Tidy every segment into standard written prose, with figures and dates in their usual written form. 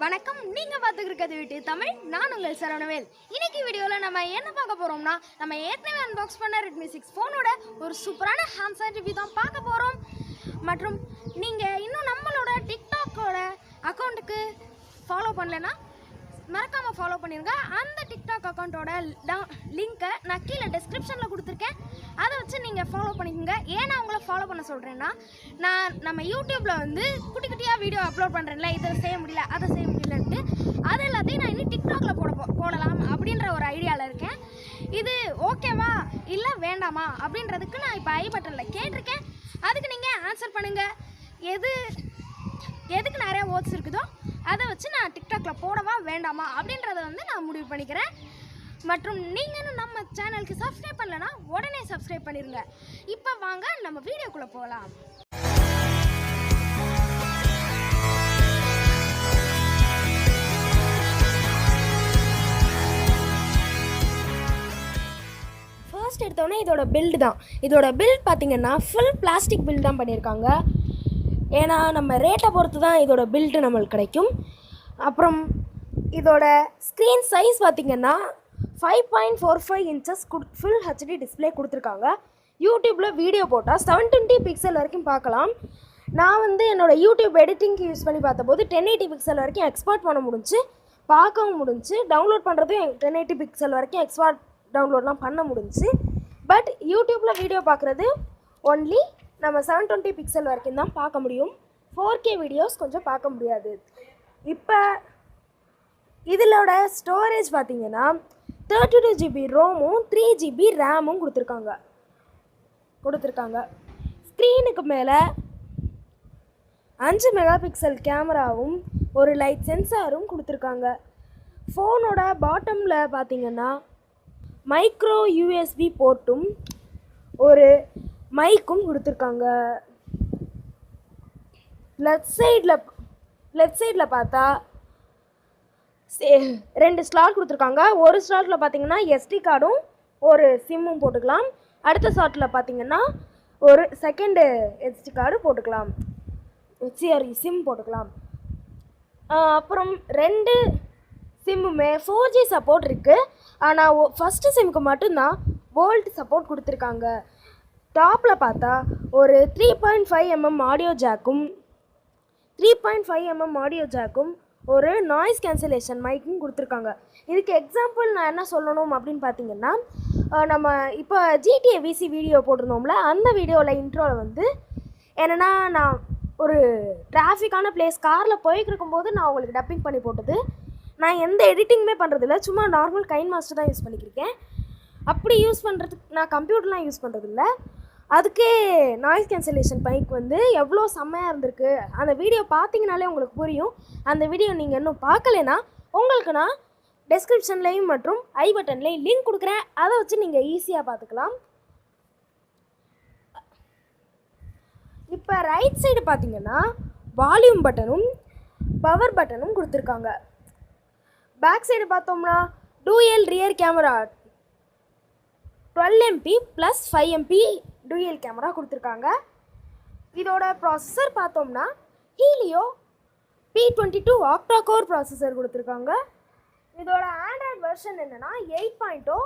வணக்கம், நீங்க பார்த்துட்டு இருக்கிறது வீட்டு தமிழ். நான் உங்கள் சரவணவேல். இன்னைக்கு வீடியோவில் நம்ம என்ன பார்க்க போறோம்னா, நம்ம ஏற்கனவே அன்பாக்ஸ் பண்ண Redmi 6 ஃபோனோட ஒரு சூப்பரான ஹேண்ட்ஸ் ரிவ்யூ தான் பார்க்க போறோம். மற்றும் நீங்க இன்னும் நம்மளோட டிக்டாக்கோட அக்கௌண்ட்டுக்கு ஃபாலோ பண்ணலைன்னா மறக்காமல் ஃபாலோ பண்ணிடுங்க. அந்த டிக்டாக் அக்கௌண்ட்டோட லிங்க்கை நான் கீழே டிஸ்கிரிப்ஷனில் கொடுத்துருக்கேன். அதை வச்சு நீங்கள் ஃபாலோ பண்ணிக்கோங்க. ஏன்னா உங்களை ஃபாலோ பண்ண சொல்கிறேன்னா, நம்ம யூடியூப்பில் வந்து குட்டி குட்டியாக வீடியோ அப்லோட் பண்ணுறேன்ல, இதை செய்ய முடியல அதை செய்ய முடியலன்ட்டு அது எல்லாத்தையும் நான் இன்னும் டிக்டாக்ல போடலாம் அப்படின்ற ஒரு ஐடியாவில் இருக்கேன். இது ஓகேவா இல்லை வேண்டாமா அப்படின்றதுக்கு நான் இப்போ ஐ பட்டனில் கேட்டிருக்கேன். அதுக்கு நீங்கள் ஆன்சர் பண்ணுங்கள். எதுக்கு நிறையா ஓட்ஸ் இருக்குதோ அதை வச்சு நான் டிக்டாக்ல போடவா வேண்டாமா அப்படின்றத வந்து நான் முடிவு பண்ணிக்கிறேன். மற்றும் நீங்கள் நம்ம சேனலுக்கு சப்ஸ்கிரைப் பண்ணலன்னா உடனே சப்ஸ்கிரைப் பண்ணிடுங்க. இப்போ வாங்க நம்ம வீடியோக்குள்ளே போகலாம். ஃபர்ஸ்ட் எடுத்தோடனே இதோட பில்டு தான். இதோட பில்ட் பார்த்திங்கன்னா ஃபுல் பிளாஸ்டிக் பில்ட் தான் பண்ணியிருக்காங்க. ஏன்னா நம்ம ரேட்டை பொறுத்து தான் இதோட பில்டு நம்மளுக்கு கிடைக்கும். அப்புறம் இதோட ஸ்க்ரீன் சைஸ் பார்த்திங்கன்னா 5.45 இன்ச்சஸ் ஃபுல் ஹெச்டி டிஸ்பிளே கொடுத்துருக்காங்க. யூடியூப்பில் வீடியோ போட்டால் 720 பிக்சல் வரைக்கும் பார்க்கலாம். நான் வந்து என்னோடய யூடியூப் எடிட்டிங்க்கு யூஸ் பண்ணி பார்த்தபோது 1080 பிக்சல் வரைக்கும் எக்ஸ்போர்ட் பண்ண முடிஞ்சு, பார்க்கவும் முடிஞ்சு, டவுன்லோட் பண்ணுறதும் 1080 பிக்சல் வரைக்கும் எக்ஸ்போர்ட் டவுன்லோட்லாம் பண்ண முடிஞ்சு. பட் யூடியூப்பில் வீடியோ பார்க்குறது ஒன்லி நம்ம 720 பிக்சல் வரைக்கும் தான் பார்க்க முடியும். 4K வீடியோஸ் கொஞ்சம் பார்க்க முடியாது. இப்போ இதிலோட ஸ்டோரேஜ் பார்த்திங்கன்னா 32 GB ரோமும் 3 GB ரேமும் கொடுத்துருக்காங்க. ஸ்க்ரீனுக்கு மேலே 5 மெகா பிக்சல் கேமராவும் ஒரு லைட் சென்சாரும் கொடுத்துருக்காங்க. ஃபோனோட பாட்டமில் பார்த்திங்கன்னா மைக்ரோ USB போர்ட்டும் ஒரு மைக்கும் கொடுத்துருக்காங்க. லெஃப்ட் சைடில் பார்த்தா 2 ஸ்லாட் கொடுத்துருக்காங்க. ஒரு ஸ்லாட்டில் பார்த்தீங்கன்னா SD கார்டும் ஒரு சிம்மும் போட்டுக்கலாம். அடுத்த ஸ்லாட்டில் பார்த்தீங்கன்னா ஒரு செகண்டு SD கார்டு போட்டுக்கலாம், சிம் போட்டுக்கலாம். அப்புறம் 2 சிம்முமே 4G சப்போர்ட் இருக்குது. ஆனால் ஃபஸ்ட்டு சிம்முக்கு மட்டும்தான் வோல்ட் சப்போர்ட் கொடுத்துருக்காங்க. டாப்பில் பார்த்தா ஒரு 3.5mm ஆடியோ ஜாக்கும் ஒரு நாய்ஸ் கேன்சலேஷன் மைக்கும் கொடுத்துருக்காங்க. இதுக்கு எக்ஸாம்பிள் நான் என்ன சொல்லணும் அப்படின்னு பார்த்தீங்கன்னா, நம்ம இப்போ GTA VC வீடியோ போட்டிருந்தோம்ல, அந்த வீடியோவில் இன்ட்ரோவில் வந்து என்னென்னா, நான் ஒரு டிராஃபிக்கான பிளேஸ் காரில் போய்ட்டு இருக்கும்போது நான் உங்களுக்கு டப்பிங் பண்ணி போட்டது. நான் எந்த எடிட்டிங்குமே பண்ணுறதில்ல, சும்மா நார்மல் கைன் மாஸ்டர் தான் யூஸ் பண்ணிக்கிருக்கேன். அப்படி யூஸ் பண்ணுறதுக்கு நான் கம்ப்யூட்டர்லாம் யூஸ் பண்ணுறதில்ல. அதுக்கே நாய்ஸ் கேன்சலேஷன் மைக் வந்து எவ்வளோ செம்மையாக இருந்திருக்கு. அந்த வீடியோ பார்த்தீங்கனாலே உங்களுக்கு புரியும். அந்த வீடியோ நீங்கள் இன்னும் பார்க்கலைன்னா உங்களுக்கு நான் டெஸ்கிரிப்ஷன்லேயும் மற்றும் ஐ பட்டன்லேயும் லிங்க் கொடுக்குறேன். அதை வச்சு நீங்கள் ஈஸியாக பார்த்துக்கலாம். இப்போ ரைட் சைடு பார்த்தீங்கன்னா வால்யூம் பட்டனும் பவர் பட்டனும் கொடுத்துருக்காங்க. பேக் சைடு பார்த்தோம்னா dual rear camera 12MP + 5MP dual camera கொடுத்துருக்காங்க. இதோட ப்ராசஸர் பார்த்தோம்னா ஹீலியோ P22 ஆக்டா கோர் ப்ராசஸர் கொடுத்துருக்காங்க. இதோட ஆண்ட்ராய்டு வெர்ஷன் என்னென்னா 8.0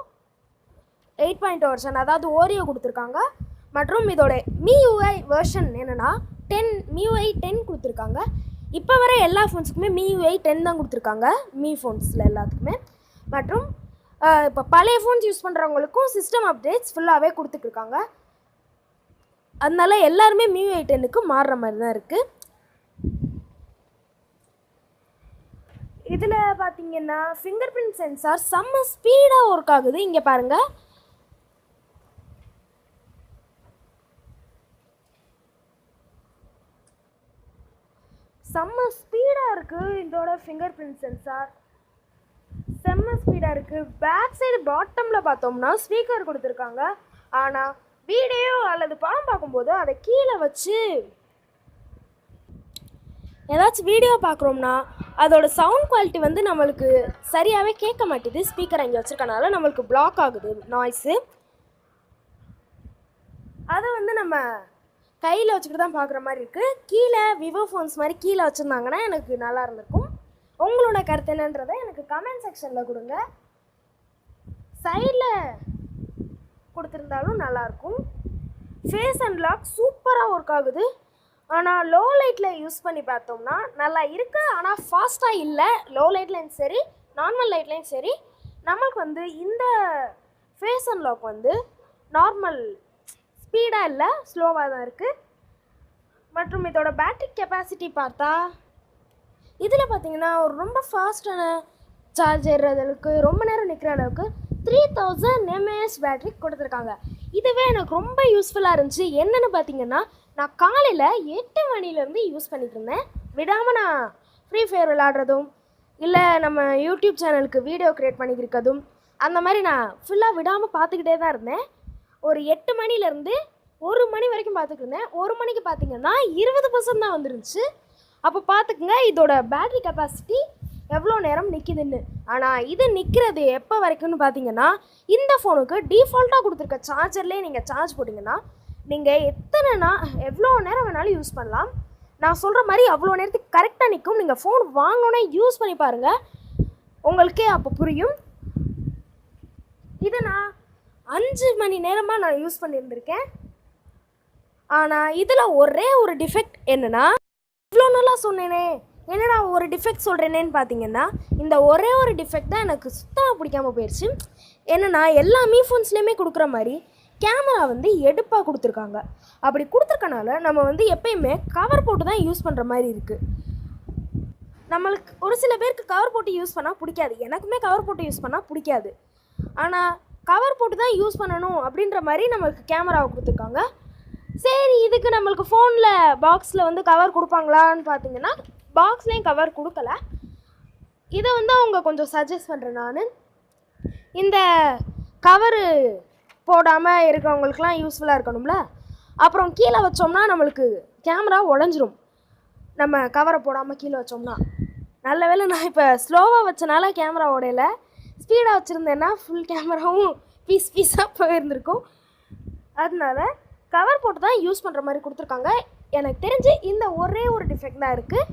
வெர்ஷன், அதாவது ஓரியோ கொடுத்துருக்காங்க. மற்றும் இதோட MIUI வெர்ஷன் என்னென்னா MIUI 10 கொடுத்துருக்காங்க. இப்போ வர எல்லா ஃபோன்ஸுக்குமே MIUI 10 தான் கொடுத்துருக்காங்க, ஃபோன்ஸில் எல்லாத்துக்குமே. மற்றும் இப்போ பழைய ஃபோன்ஸ் யூஸ் பண்ணுறவங்களுக்கும் சிஸ்டம் அப்டேட்ஸ் ஃபுல்லாகவே கொடுத்துட்ருக்காங்க. அதனால எல்லாருமே MIUI 10க்கு மாறுற மாதிரி தான் இருக்குது. இதில் பார்த்தீங்கன்னா ஃபிங்கர் பிரிண்ட் சென்சார் செம்ம ஸ்பீடாக ஒர்க் ஆகுது. இங்கே பாருங்கள், செம்ம ஸ்பீடாக இருக்குது. இதோட ஃபிங்கர் பிரிண்ட் சென்சார் செம்ம ஸ்பீடாக இருக்குது. பேக் சைடு பாட்டமில் பார்த்தோம்னா ஸ்பீக்கர் கொடுத்துருக்காங்க. ஆனால் வீடியோ அல்லது படம் பார்க்கும்போது அதை கீழே வச்சு ஏதாச்சும் வீடியோ பார்க்குறோம்னா அதோட சவுண்ட் குவாலிட்டி வந்து நம்மளுக்கு சரியாகவே கேட்க மாட்டேது. ஸ்பீக்கர் அங்கே வச்சுருக்கனால நம்மளுக்கு பிளாக் ஆகுது நாய்ஸு. அதை வந்து நம்ம கையில் வச்சுக்கிட்டு தான் பார்க்குற மாதிரி இருக்குது. கீழே விவோ ஃபோன்ஸ் மாதிரி கீழே வச்சுருந்தாங்கன்னா எனக்கு நல்லா இருந்திருக்கும். உங்களோட கருத்து என்னன்றதை எனக்கு கமெண்ட் செக்ஷனில் கொடுங்க. சைடில் கொடுத்துருந்தாலும் நல்லாயிருக்கும். ஃபேஸ் அன்லாக் சூப்பராக ஒர்க் ஆகுது. ஆனால் லோ லைட்டில் யூஸ் பண்ணி பார்த்தோம்னா நல்லா இருக்குது. ஆனால் ஃபாஸ்ட்டாக இல்லை. லோ லைட்லேயும் சரி நார்மல் லைட்லேயும் சரி நம்மளுக்கு இந்த ஃபேஸ் அன்லாக் நார்மல் ஸ்பீடாக இல்லை, ஸ்லோவாக தான் இருக்குது. மற்றும் இதோட பேட்டரி கெப்பாசிட்டி பார்த்தா இதில் பார்த்தீங்கன்னா ஒரு ரொம்ப ஃபாஸ்ட்டான சார்ஜ் ஏறுறதுக்கு ரொம்ப நேரம் நிற்கிற அளவுக்கு 3000 mAh பேட்டரி கொடுத்துருக்காங்க. இதுவே எனக்கு ரொம்ப யூஸ்ஃபுல்லாக இருந்துச்சு. என்னென்னு பார்த்தீங்கன்னா, நான் காலையில் 8 மணிலேருந்து யூஸ் பண்ணிட்டு இருந்தேன். விடாமல் நான் ஃப்ரீ ஃபயர் விளாடுறதும் இல்லை நம்ம யூடியூப் சேனலுக்கு வீடியோ க்ரியேட் பண்ணிக்கிறதும் அந்த மாதிரி நான் ஃபுல்லாக விடாமல் பார்த்துக்கிட்டே தான் இருந்தேன். ஒரு 8 மணிலேருந்து 1 மணி வரைக்கும் பார்த்துக்கிட்டு இருந்தேன். 1 மணிக்கு பார்த்தீங்கன்னா 20% தான் வந்துருந்துச்சு. அப்போ பார்த்துக்குங்க இதோட பேட்டரி கெப்பாசிட்டி எவ்வளோ நேரம் நிற்கிதுன்னு. ஆனால் இது நிற்கிறது எப்போ வரைக்கும்னு பார்த்தீங்கன்னா, இந்த ஃபோனுக்கு டிஃபால்ட்டாக கொடுத்துருக்க சார்ஜர்லேயே நீங்கள் சார்ஜ் போட்டிங்கன்னா நீங்கள் எவ்வளோ நேரம் வேணாலும் யூஸ் பண்ணலாம். நான் சொல்கிற மாதிரி அவ்வளோ நேரத்துக்கு கரெக்டாக நிற்கும். நீங்கள் ஃபோன் வாங்கினோன்னே யூஸ் பண்ணி பாருங்கள், உங்களுக்கே அப்போ புரியும். இதை நான் 5 மணி நேரமாக நான் யூஸ் பண்ணியிருந்திருக்கேன். ஆனால் இதில் ஒரே ஒரு டிஃபெக்ட் என்னென்னா, இவ்வளோ நல்லா சொன்னேனே என்னடா ஒரு டிஃபெக்ட் சொல்கிறேனேன்னு பார்த்தீங்கன்னா, இந்த ஒரே ஒரு டிஃபெக்ட் தான் எனக்கு சுத்தமாக பிடிக்காமல் போயிடுச்சு. என்னென்னா, எல்லா ஃபோன்ஸ்லேயுமே கொடுக்குற மாதிரி கேமரா எடுப்பாக கொடுத்துருக்காங்க. அப்படி கொடுத்துருக்கனால நம்ம எப்பயுமே கவர் போட்டு தான் யூஸ் பண்ணுற மாதிரி இருக்குது. நம்மளுக்கு ஒரு சில பேருக்கு கவர் போட்டு யூஸ் பண்ணால் பிடிக்காது. எனக்குமே கவர் போட்டு யூஸ் பண்ணால் பிடிக்காது. ஆனால் கவர் போட்டு தான் யூஸ் பண்ணணும் அப்படின்ற மாதிரி நம்மளுக்கு கேமராவை கொடுத்துருக்காங்க. சரி, இதுக்கு நம்மளுக்கு ஃபோனில் பாக்ஸில் கவர் கொடுப்பாங்களான்னு பார்த்தீங்கன்னா, பாக்ஸ்லேயும் கவர் கொடுக்கல. இதை அவங்க கொஞ்சம் சஜஸ்ட் பண்ணுறேன் நான். இந்த கவரு போடாமல் இருக்கிறவங்களுக்குலாம் யூஸ்ஃபுல்லாக இருக்கணும்ல. அப்புறம் கீழே வச்சோம்னா நம்மளுக்கு கேமரா உடஞ்சிரும். நம்ம கவரை போடாமல் கீழே வச்சோம்னா. நல்ல வேளை நான் இப்போ ஸ்லோவாக வச்சனால கேமரா உடையலை. ஸ்பீடாக வச்சுருந்தேன்னா ஃபுல் கேமராவும் பீஸாக போயிருந்திருக்கும். அதனால கவர் போட்டு தான் யூஸ் பண்ணுற மாதிரி கொடுத்துருக்காங்க. எனக்கு தெரிஞ்சு இந்த ஒரே ஒரு டிஃபெக்ட் தான் இருக்குது.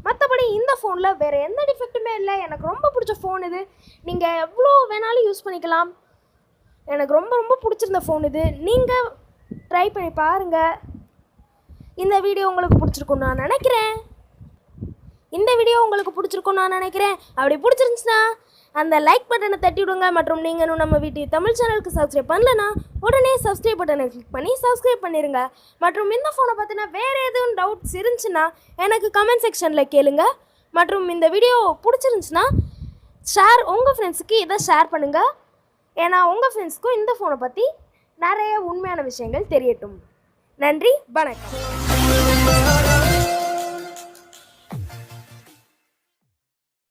மற்றபடி இந்த ஃபோனில் வேறு எந்த டிஃபெக்ட்டுமே இல்லை. எனக்கு ரொம்ப பிடிச்ச ஃபோன் இது. நீங்கள் எவ்வளோ வேணாலும் யூஸ் பண்ணிக்கலாம். எனக்கு ரொம்ப ரொம்ப பிடிச்சிருந்த ஃபோன் இது. நீங்கள் ட்ரை பண்ணி பாருங்கள். இந்த வீடியோ உங்களுக்கு பிடிச்சிருக்குன்னு நான் நினைக்கிறேன். அப்படி பிடிச்சிருந்துச்சுன்னா அந்த லைக் பட்டனை தட்டி விடுங்க. மற்றும் நீங்கள் நம்ம வீட்டு தமிழ் சேனலுக்கு சப்ஸ்கிரைப் பண்ணலன்னா உடனே சப்ஸ்கிரைப் பட்டனை கிளிக் பண்ணி சப்ஸ்கிரைப் பண்ணிடுங்க. மற்றும் இந்த ஃபோனை பற்றினா வேறு எதுவும் டவுட்ஸ் இருந்துச்சுன்னா எனக்கு கமெண்ட் செக்ஷனில் கேளுங்க. மற்றும் இந்த வீடியோ பிடிச்சிருந்துச்சுன்னா உங்கள் ஃப்ரெண்ட்ஸுக்கு இதை ஷேர் பண்ணுங்கள். ஏன்னா உங்கள் ஃப்ரெண்ட்ஸுக்கும் இந்த ஃபோனை பற்றி நிறைய உண்மையான விஷயங்கள் தெரியட்டும். நன்றி, வணக்கம்.